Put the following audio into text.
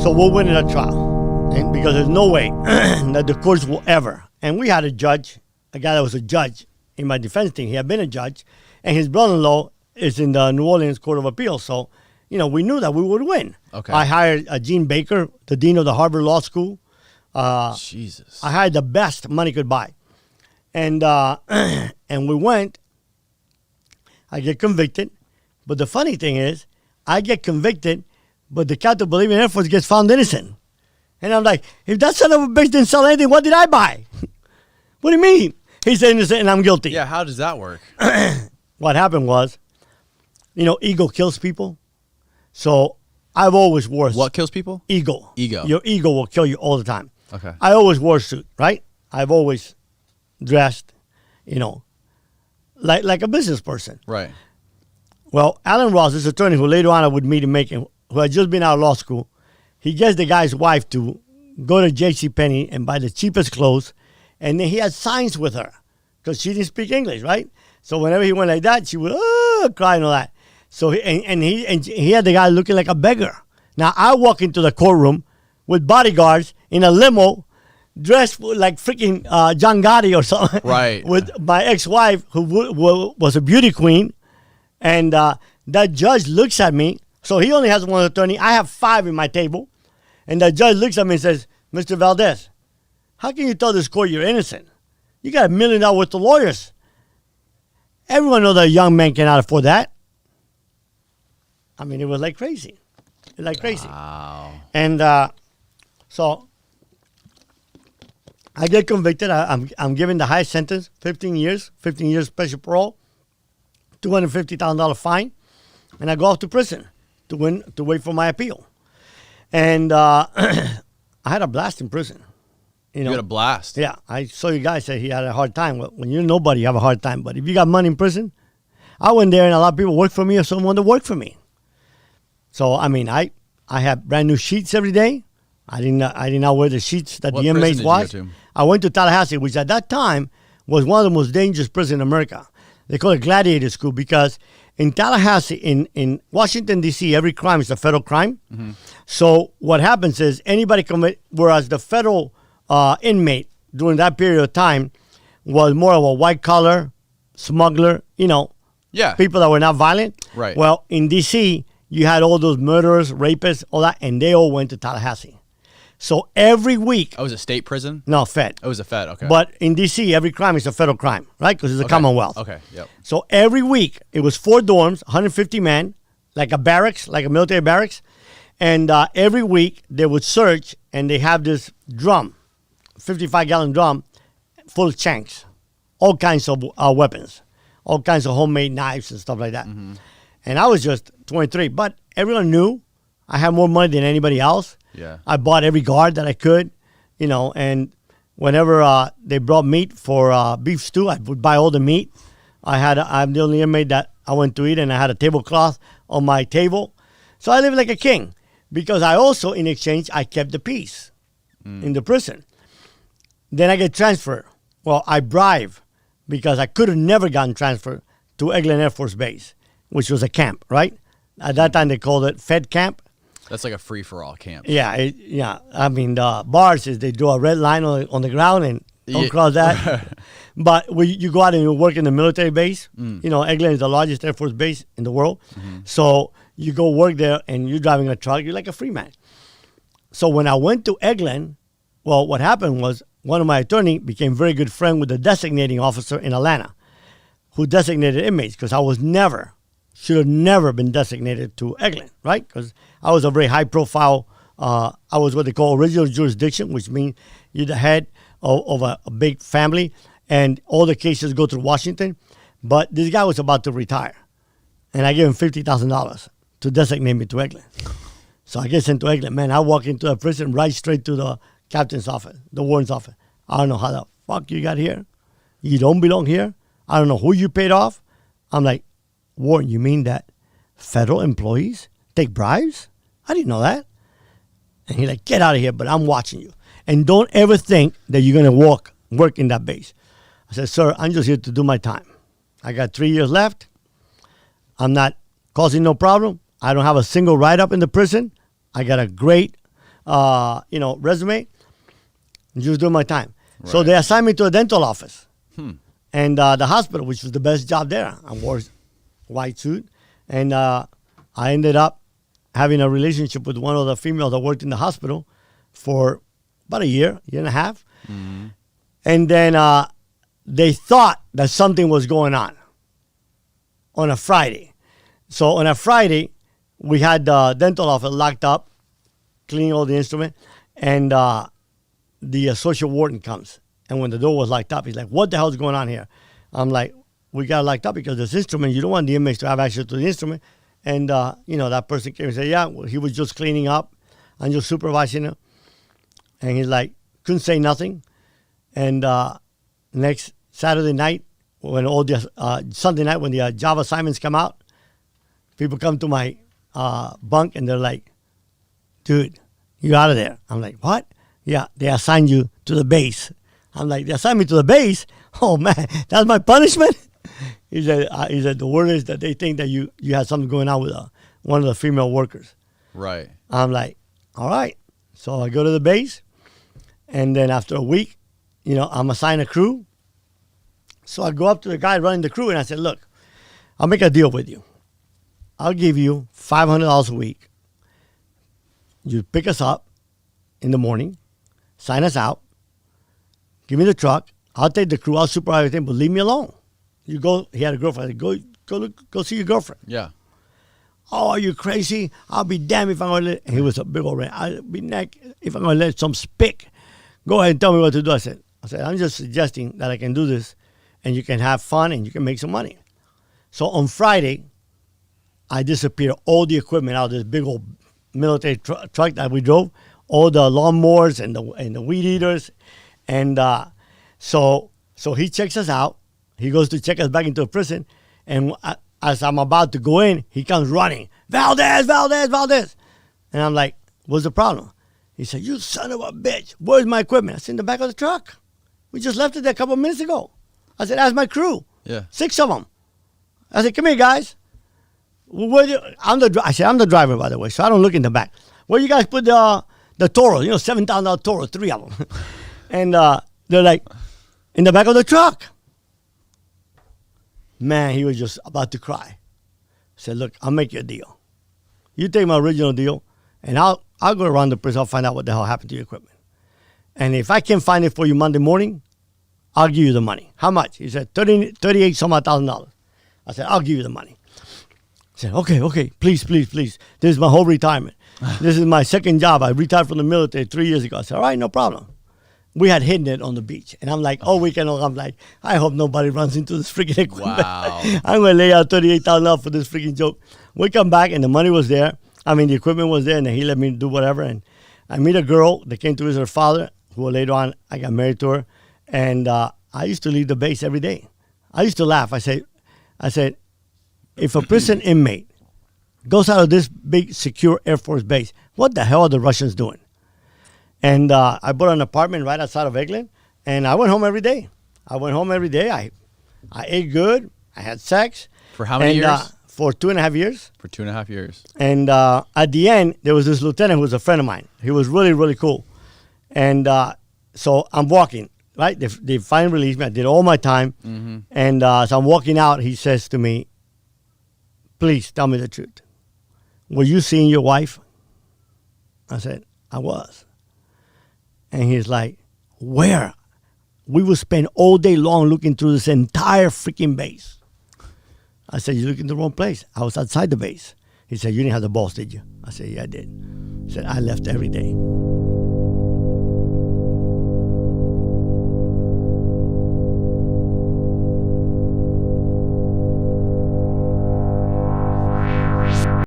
So we'll win in a trial. And because there's no way that the courts will ever. And we had a judge, a guy that was a judge in my defense team. He had been a judge. And his brother-in-law is in the New Orleans Court of Appeals. So, we knew that we would win. Okay. I hired Gene Baker, the dean of the Harvard Law School. Jesus. I hired the best money could buy. And and we went. I get convicted. But the funny thing is, I get convicted, but the Captain Bolivian Air Force gets found innocent. And I'm like, if that son of a bitch didn't sell anything, what did I buy? What do you mean? He's innocent and I'm guilty. Yeah, how does that work? What happened was, ego kills people. So I've always wore What kills people? ego. Ego. Your ego will kill you all the time. Okay. I always wore a suit, right? I've always dressed, like a business person. Right. Well, Alan Ross, this attorney who later on I would meet in Macon, who had just been out of law school, he gets the guy's wife to go to JCPenney and buy the cheapest clothes, and then he had signs with her because she didn't speak English, right? So whenever he went like that, she would cry and all that. So he had the guy looking like a beggar. Now I walk into the courtroom with bodyguards in a limo, dressed like freaking John Gotti or something. Right. With my ex-wife who was a beauty queen, and that judge looks at me. So he only has one attorney. I have 5 in my table, and the judge looks at me and says, "Mr. Valdez, how can you tell this court you're innocent? You got $1 million worth of lawyers. Everyone knows that a young man cannot afford that." I mean, it was like crazy. It was like crazy. Wow. And so I get convicted. I'm given the highest sentence, 15 years special parole, $250,000 fine, and I go off to prison to wait for my appeal. And I had a blast in prison. You had a blast. Yeah, I saw you guys say he had a hard time. Well, when you're nobody, you have a hard time. But if you got money in prison, I went there and a lot of people worked for me or someone to work for me. So I mean, I had brand new sheets every day. I did not wear the sheets that What the inmates prison wash. did you go to? I went to Tallahassee, which at that time was one of the most dangerous prisons in America. They call it Gladiator School because in Tallahassee, in Washington, D.C., every crime is a federal crime. Mm-hmm. So what happens is anybody whereas the federal inmate during that period of time was more of a white-collar smuggler, Yeah. people that were not violent. Right. Well, in D.C., you had all those murderers, rapists, all that, and they all went to Tallahassee. So every week... Oh, it was a state prison? No, Fed. Oh, it was a Fed, okay. But in D.C., every crime is a federal crime, right? Because it's a Commonwealth. Okay, yep. So every week, it was 4 dorms, 150 men, like a barracks, like a military barracks. And every week, they would search, and they have this drum, 55-gallon drum, full of shanks, all kinds of weapons, all kinds of homemade knives and stuff like that. Mm-hmm. And I was just 23, but everyone knew I had more money than anybody else. Yeah. I bought every guard that I could, and whenever they brought meat for beef stew, I would buy all the meat. I'm the only inmate that I went to eat, and I had a tablecloth on my table. So I lived like a king because I also, in exchange, I kept the peace in the prison. Then I get transferred. Well, I bribe because I could have never gotten transferred to Eglin Air Force Base, which was a camp, right? At that time, they called it Fed Camp. That's like a free-for-all camp. Yeah. I mean, the bars is they draw a red line on the ground and don't cross that. But you go out and you work in the military base. Eglin is the largest Air Force base in the world. Mm-hmm. So you go work there and you're driving a truck. You're like a free man. So when I went to Eglin, well, what happened was one of my attorney became very good friend with the designating officer in Atlanta who designated inmates because should have never been designated to Eglin, right? Because I was a very high profile, I was what they call original jurisdiction, which means you're the head of a big family and all the cases go through Washington. But this guy was about to retire and I gave him $50,000 to designate me to Eglin. So I get sent to Eglin. Man, I walk into a prison right straight to the captain's office, the warden's office. I don't know how the fuck you got here. You don't belong here. I don't know who you paid off. I'm like, Warren, you mean that federal employees take bribes? I didn't know that. And he's like, get out of here, but I'm watching you. And don't ever think that you're going to work in that base. I said, sir, I'm just here to do my time. I got 3 years left. I'm not causing no problem. I don't have a single write-up in the prison. I got a great resume, just doing my time. Right. So they assigned me to a dental office. And the hospital, which was the best job there. I wore a white suit. And I ended up having a relationship with one of the females that worked in the hospital for about a year and a half. Mm-hmm. And then they thought that something was going on a Friday. So on a Friday, we had the dental office locked up, cleaning all the instruments, and the social warden comes. And when the door was locked up, he's like, what the hell is going on here? I'm like, we got locked up because this instrument, you don't want the inmates to have access to the instrument. And, that person came and said, yeah, well, he was just cleaning up. I'm just supervising him. And he's like, couldn't say nothing. And next Saturday night, when all the Sunday night, when the job assignments come out, people come to my bunk and they're like, dude, you out of there. I'm like, what? Yeah, they assigned you to the base. I'm like, they assigned me to the base? Oh, man, that's my punishment? He said, the word is that they think that you had something going on with one of the female workers. Right. I'm like, all right. So I go to the base, and then after a week, I'm assigned a crew. So I go up to the guy running the crew, and I said, look, I'll make a deal with you. I'll give you $500 a week. You pick us up in the morning, sign us out, give me the truck. I'll take the crew. I'll supervise everything, but leave me alone. You go. He had a girlfriend. I said, go see your girlfriend. Yeah. Oh, are you crazy? I'll be damned if I'm going to let. And he was a big old man. I'll be neck if I'm going to let some spick go ahead and tell me what to do. I said, I'm just suggesting that I can do this, and you can have fun and you can make some money. So on Friday, I disappeared all the equipment out of this big old military truck that we drove, all the lawnmowers and the weed eaters, and so he checks us out. He goes to check us back into the prison, and as I'm about to go in, he comes running, Valdes, Valdes, Valdes. And I'm like, what's the problem? He said, you son of a bitch, where's my equipment? I said, in the back of the truck. We just left it there a couple of minutes ago. I said, that's my crew. Yeah. 6 of them. I said, come here, guys. I'm the driver, by the way, so I don't look in the back. Where you guys put the Toro, $7,000 Toro, 3 of them. And they're like, in the back of the truck. Man, he was just about to cry. I said, look, I'll make you a deal. You take my original deal, and I'll go around the prison. I'll find out what the hell happened to your equipment. And if I can find it for you Monday morning, I'll give you the money. How much? He said, $38,000. I said, I'll give you the money. He said, okay, please. This is my whole retirement. This is my second job. I retired from the military 3 years ago. I said, all right, no problem. We had hidden it on the beach. And I'm like, all weekend long, I'm like, I hope nobody runs into this freaking equipment. Wow. I'm going to lay out $38,000 for this freaking joke. We come back, and the money was there. The equipment was there, and then he let me do whatever. And I meet a girl that came to visit her father, who later on I got married to her. And I used to leave the base every day. I used to laugh. I said, if a prison inmate goes out of this big, secure Air Force base, what the hell are the Russians doing? And I bought an apartment right outside of Eglin, and I went home every day. I ate good. I had sex. For how many years? For 2.5 years. For 2.5 years. And at the end, there was this lieutenant who was a friend of mine. He was really, really cool. And so I'm walking, right? They finally released me. I did all my time. Mm-hmm. And so I'm walking out. He says to me, please tell me the truth. Were you seeing your wife? I said, I was. And he's like, where? We would spend all day long looking through this entire freaking base. I said, you're looking in the wrong place. I was outside the base. He said, you didn't have the balls, did you? I said, yeah, I did. He said, I left every day.